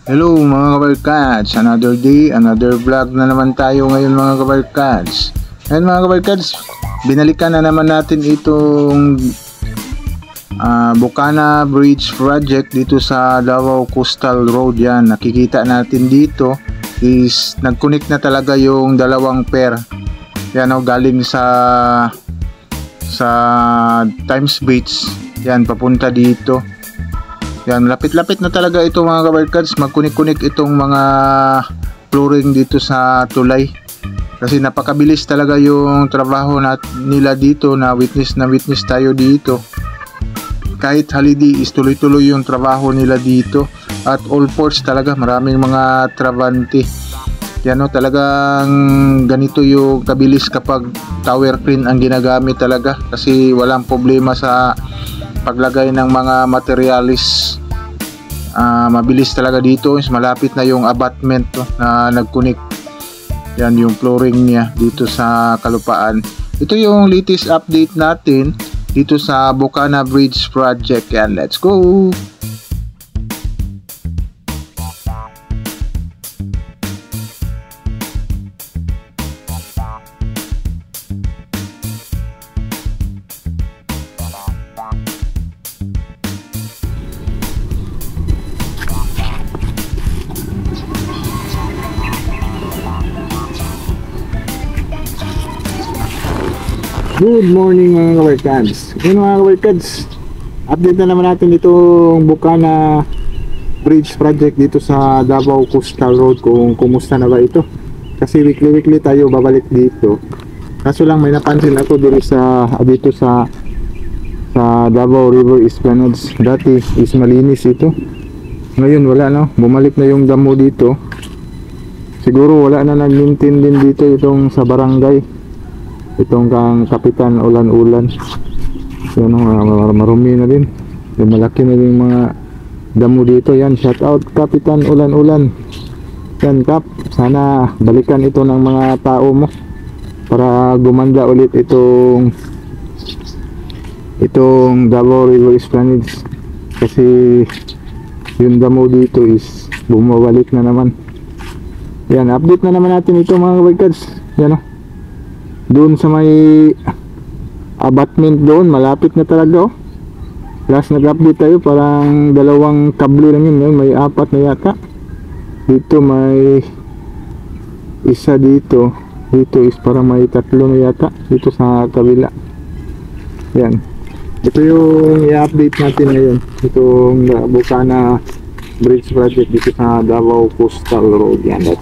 Hello mga kabarkads, another day, another vlog na naman tayo ngayon mga kabarkads. Ngayon mga kabarkads, binalikan na naman natin itong Bukana Bridge Project dito sa Davao Coastal Road. Yan, nakikita natin dito is nag-connect na talaga yung dalawang pair. Yan o, galing sa Times Beach. Yan, papunta dito. Yan, lapit-lapit na talaga ito mga kabarkads, magkunik-kunik itong mga flooring dito sa tulay. Kasi napakabilis talaga yung trabaho nila dito, na witness tayo dito. Kahit holiday is tuloy-tuloy yung trabaho nila dito. At all ports talaga, maraming mga trabante. Yan o, talagang ganito yung kabilis kapag tower crane ang ginagamit talaga. Kasi walang problema sa paglagay ng mga materialis. Mabilis talaga dito, malapit na yung abutment na nag-connect. Yan yung flooring niya dito sa kalupaan. Ito yung latest update natin dito sa Bukana Bridge Project. Yan, let's go! Good morning mga kabarkads. Ngayon mga kabarkads, update na naman natin itong Bukana Bridge Project dito sa Davao Coastal Road, kung kumusta na ba ito. Kasi weekly tayo babalik dito. Kaso lang may napansin ako dito sa Davao River Esplanades. Dati is malinis ito. Ngayon wala na, bumalik na yung damo dito. Siguro wala na nag-maintain din dito itong sa barangay. Itong kang Kapitan Ulan-Ulan. Yan, marumi na din. Malaki na din mga damo dito. Yan, shout out Kapitan Ulan-Ulan. Yan Kap, sana balikan ito ng mga tao mo para gumanda ulit itong Davao River Esplanades. Kasi yung damo dito is bumabalik na naman. Yan, update na naman natin ito mga kabarkads. Yan o, doon sa may abutment doon, malapit na talaga oh. Last nag-update tayo, parang dalawang kable lang yun. May apat na yata. Dito may isa dito. Dito is parang may tatlo na yata dito sa kabila. Yan, ito yung i-update natin ngayon, itong Bukana Bridge Project dito sa Davao Coastal Road. Yan,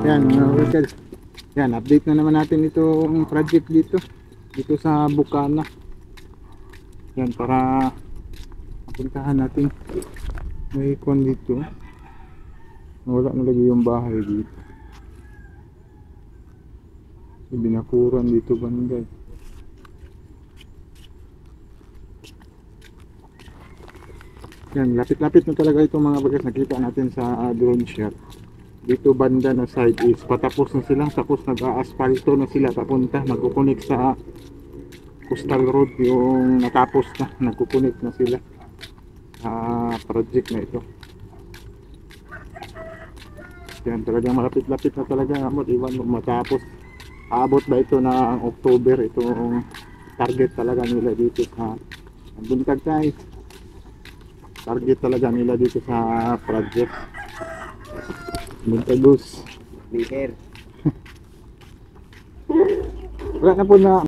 Yan mga kabarkads. Yan, update na naman natin itong project dito sa Bukana. Yan, para mapuntahan natin. May ikon dito. Wala na lagi yung bahay dito. May binakuran dito banday. Yan, lapit-lapit na talaga itong mga bagas nakita natin sa drone shot. Dito banda na side is patapos na sila, tapos nag-a-asphalto na sila papunta, magkukunik sa coastal road yung natapos na, nagkukunik na sila sa project na ito. Yan, talagang malapit-lapit na talaga amot, iwan mo matapos. Aabot ba ito na October, itong target talaga nila dito sa Buntag tayo. Target talaga nila dito sa project Buntagos Peter. wala na po na.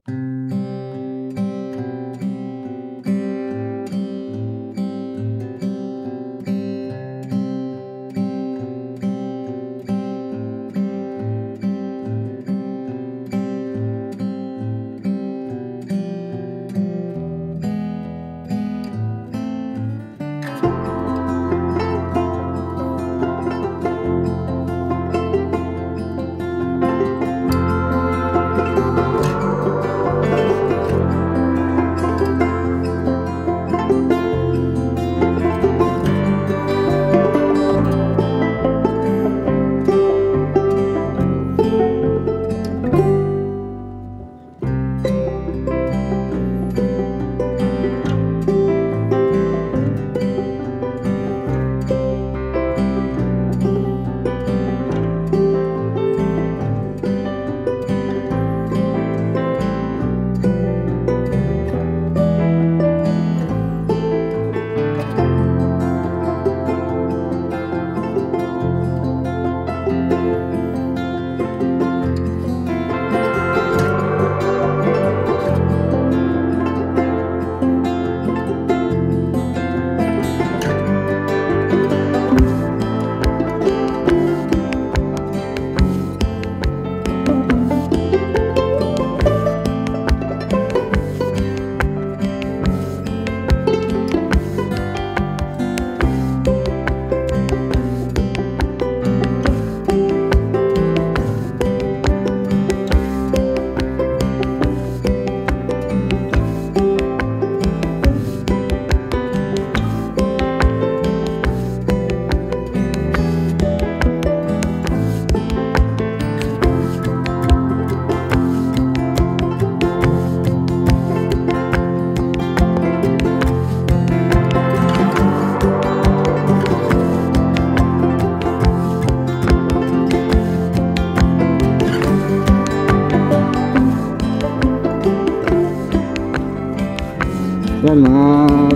Yan mga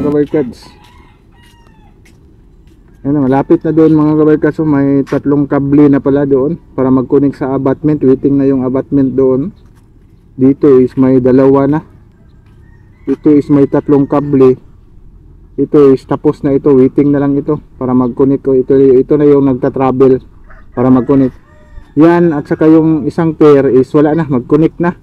kabarkads. Yan, malapit na doon mga kabarkads. So, may 3 kable na pala doon para mag-connect sa abutment. Waiting na yung abutment doon. Dito is may 2 na. Ito is may 3 kable. Ito is tapos na ito. Waiting na lang ito para mag-connect ko. Ito na yung nagta-travel para mag-connect. Yan, at saka yung isang pair is wala na, mag-connect na.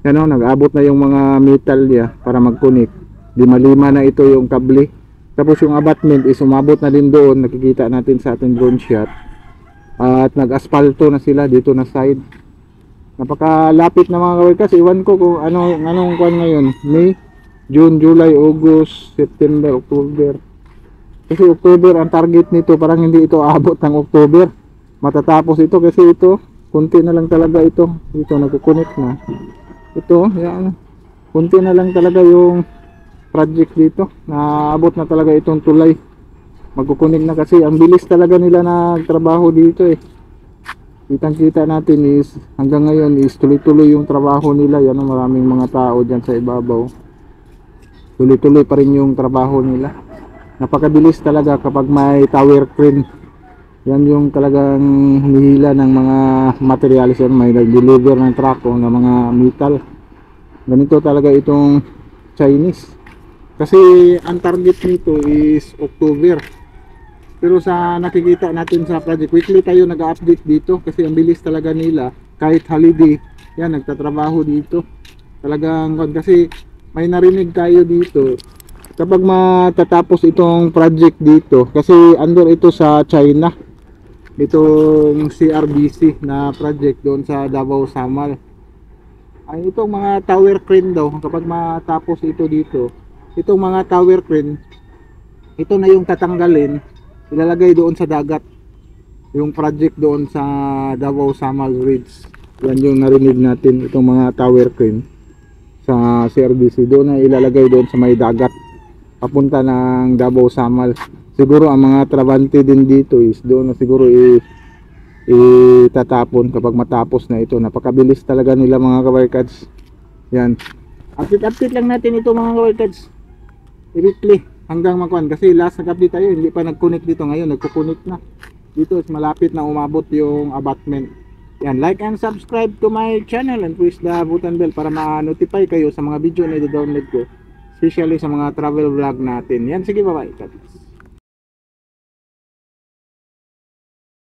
Yan o, nag-abot na yung mga metal niya para mag-connect. 5 na ito yung kable. Tapos yung abutment is umabot na din doon. Nakikita natin sa ating drone shot. At nag-asphalto na sila dito na side. Napakalapit na mga kabarkas. Iwan ko kung anong kuwan ngayon. May, June, July, August, September, October. Kasi October ang target nito. Parang hindi ito abot ng October. Matatapos ito kasi ito kunti na lang talaga ito. Ito nagkukunik na. Ito, yan. Kunti na lang talaga yung project dito. Naabot na talaga itong tulay. Magkukunik na kasi ang bilis talaga nila nagtrabaho dito eh. Kitang-kita natin is hanggang ngayon is tuloy-tuloy yung trabaho nila. Yan, maraming mga tao dyan sa ibabaw. Tuloy-tuloy pa rin yung trabaho nila. Napakabilis talaga kapag may tower crane. Yan yung talagang hinihila ng mga materials yan. May nag-deliver ng truck o ng mga metal. Ganito talaga itong Chinese. Kasi ang target nito is October. Pero sa nakikita natin sa project, weekly tayo nag-update dito kasi ang bilis talaga nila kahit holiday. Yan, nagtatrabaho dito. Talagang kasi may narinig tayo dito kapag matatapos itong project dito kasi under ito sa China. Itong CRBC na project doon sa Davao Samal. Ay itong mga tower crane daw kapag matapos ito dito, itong mga tower crane, ito na yung tatanggalin, ilalagay doon sa dagat. Yung project doon sa Davao Samal Ridge. Yan yung narinig natin, itong mga tower crane sa CRBC doon na ilalagay doon sa may dagat papunta ng Davao Samal. Siguro ang mga trabante din dito is doon na siguro itatapon kapag matapos na ito. Napakabilis talaga nila mga kabarkads. Yan, update lang natin ito mga kabarkads, weekly hanggang makuan kasi last nag-update tayo hindi pa nag-connect dito, ngayon nagko-connect na dito, malapit na umabot yung abutment. Yan, like and subscribe to my channel and press the button bell para ma-notify kayo sa mga video na i-download ko, especially sa mga travel vlog natin. Yan, sige, bye bye.